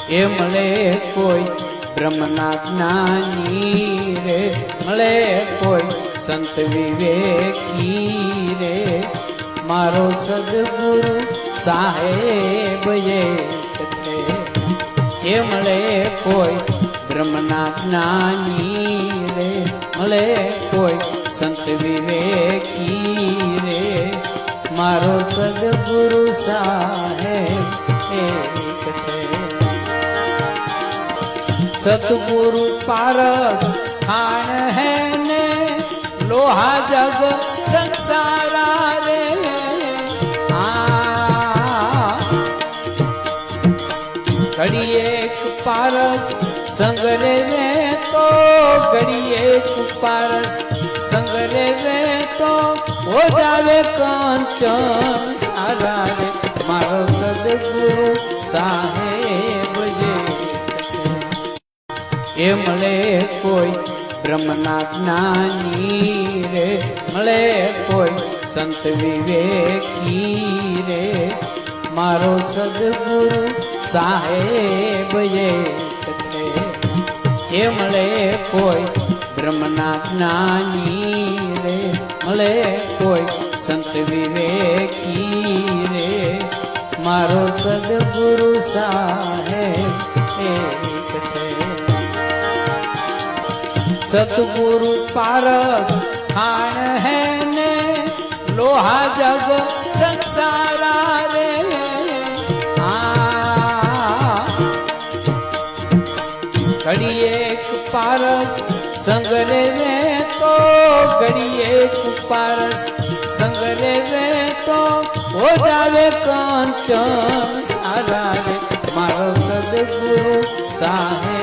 એ મળે કોઈ બ્રહ્મના જ્ઞાની રે, મળે કોઈ સંત વિવેકી રે, મારો સદગુરુ સાહેબ એક છે. એ મળે કોઈ બ્રહ્મના જ્ઞાની રે, મળે કોઈ સંત વિવેકી રે, મારો સદગુરુ સાહેબ એક છે. સતગુરુ પારસ ખાણ હે ને લોહા જગ સંસારા રે, ઘડી એક પારસ સંગ રે તો, ઘડી એક પારસ સંગ રે તો હો જાવે કંચન સારા રે, મારો સદગુરુ સાહેબ જે. એ મળે કોઈ બ્રહ્મના જ્ઞાની રે, મળે કોઈ સંત વિવેકી રે, મારો સદગુરુ સાહેબ એક છે. એ મળે કોઈ બ્રહ્મના જ્ઞાની રે, મળે કોઈ સંત વિવેકી રે, મારો સદગુરુ સાહેબ એક છે. સતગુરુ પારસ ખાણ હે ને લોહા જગ સંસારા રે, ઘડી એક પારસ સંગ રે તો, ઘડી એક પારસ સંગ રે તો હો જાવે કંચન સારા રે, મારો સદગુરુ સાહેબ